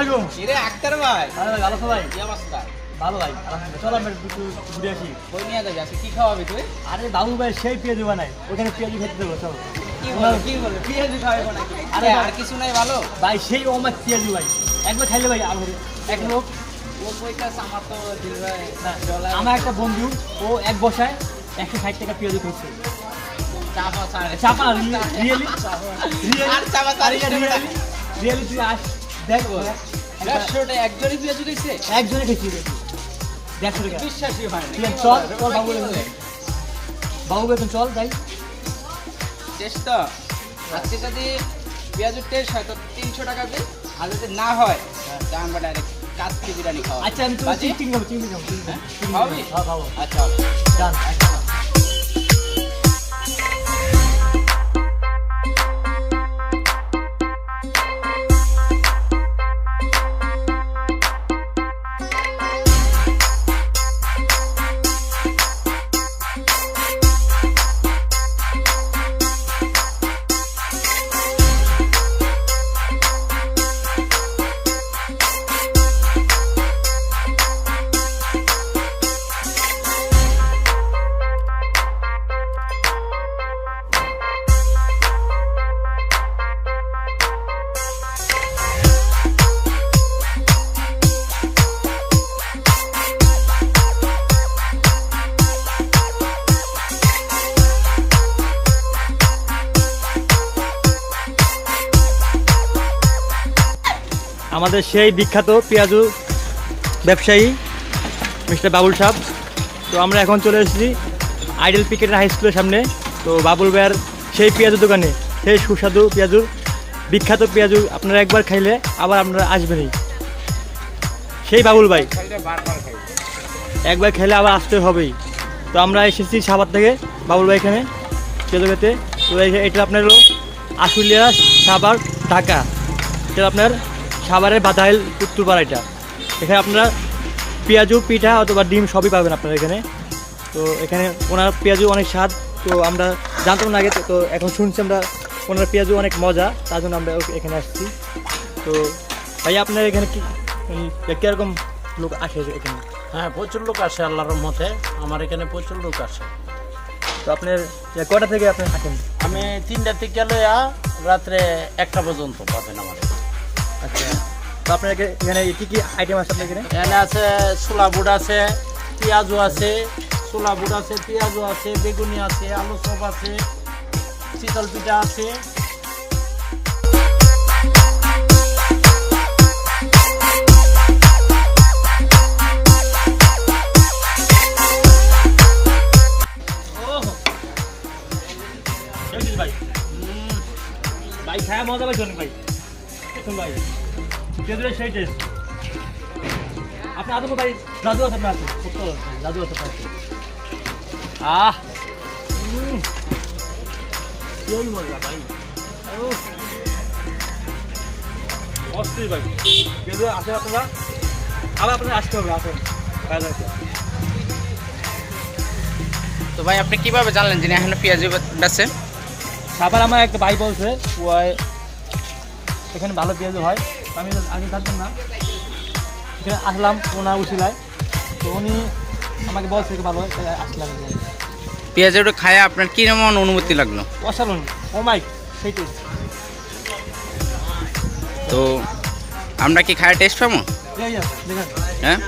আলাইকুম। এরে আক্তার ভাই, আরে ভাই ভালো আছো ভাই? কি অবস্থা? ভালো ভাই আলহামদুলিল্লাহ। চল আমরা একটু ঘুরে আসি। কই নিয়ে যাবি আজকে? কি খাওয়াবি তুই? আরে বাবু ভাই সেই পেঁয়াজু বানায়, ওখানে পেঁয়াজু খেতে দেবো। চল কি বলে পেঁয়াজি খাওয়াবো নাকি? আরে আরে আর কিছু নাই ভালো? ভাই সেই আমার পেঁয়াজু ভাই একবার খাইলে ভাই আর হবে এক লোক। ও কইতাছে আমার তো দিল ভাই না, চলে আমার একটা বন্ধু ও এক বসায় 160 টাকা পেঁয়াজু খাইছে। চাপা ছাড়ে চাপা রিয়েলি আর চাপা ছাড়ে রিয়েলি তুই আস দেখ। দেড়শোটা একজনই পেঁয়াজি দিছে? একজনে খেয়েছি 150 টাকা। বিশ্বাসই হয় না। ঠিক আছে, চল চল বাবু বাবু বেতন চল যাই। চেষ্টা আজকে যদি পেঁয়াজের টেস্ট হয় তো 300 টাকা দিই, আর যদি না হয় তা আমরা ডাইরেক্ট কাচ্চি বিরিয়ানি খাওয়া। আচ্ছা আমি তুমি চিংড়ি খাবো, চিংড়ি খাবো, চিংড়ি খাওয়াবি? হ্যাঁ খাবো। আচ্ছা ডান। আমাদের সেই বিখ্যাত পেঁয়াজু ব্যবসায়ী মিস্টার বাবুল সাহেব। তো আমরা এখন চলে এসেছি আইডেল পিকেটার হাই স্কুলের সামনে। তো বাবুল ভাইয়ের সেই পেঁয়াজু দোকানে, সেই সুস্বাদু পেঁয়াজু, বিখ্যাত পেঁয়াজু আপনারা একবার খাইলে আবার আপনারা আসবেনই। সেই বাবুল ভাই একবার খেলে আবার আসতে হবেই। তো আমরা এসেছি সাভার থেকে বাবুল ভাই এখানে পেঁয়াজু খেতে। তো এটা আপনার হলো আশুলিয়া সাভার ঢাকা। এটা আপনার সাভারের বাদাইল উত্তরপাড়া। এখানে আপনারা পেঁয়াজু পিঠা অথবা ডিম সবই পাবেন আপনারা এখানে। তো এখানে ওনার পেঁয়াজু অনেক স্বাদ। তো আমরা জানতাম না আগে, তো এখন শুনছি আমরা ওনার পেঁয়াজু অনেক মজা, তার জন্য আমরা এখানে আসছি। তো ভাই আপনার এখানে কি কীরকম লোক আসে এখানে? হ্যাঁ, প্রচুর লোক আসে আল্লাহর রহমতে। আমার এখানে প্রচুর লোক আসে। তো আপনার কটা থেকে আপনি আসেন? আমি 3টা থেকে লইয়া রাত্রে 1টা পর্যন্ত পাবেন আমার এখানে। আচ্ছা, তো আপনার এখানে কী কী আইটেম আছে আপনার এখানে? এখানে আছে ছোলা বুট আছে, পেঁয়াজু আছে, ছোলা বুট আছে, পেঁয়াজু আছে, বেগুনি আছে, আলু চপ আছে, শীতল পিঠা আছে। ভাই খায়া মজা পাইছেন ভাই? দেখুন ভাই পেঁয়াজুরের সেই টেস্ট। আপনার আদৌ ভাই জাদু আছে আপনার? জাদু আছে আপনার? সেই মজা ভাই, অস্থির ভাই। পেঁয়াজু আসেন আপনারা, আবার আপনারা আসতে হবে। আসেন তো ভাই আপনি কিভাবে জানলেন যিনি এখনো পেঁয়াজি বেচে? সাবার আমার একটা ভাই বলছে এখানে ভালো পেঁয়াজু হয়। আমি আগে জানতাম না, এখানে আসলাম ওনার উশিলায়। তো উনি আমাকে বলছে ভালো হয়, তাই আসলাম। পেঁয়াজিটা খায় আপনার কি রকম অনুভূতি লাগলো? অসাধারণ, ও মাই সেই টেস্ট। তো আমরা কি খায় টেস্ট পাবো? দেখেন হ্যাঁ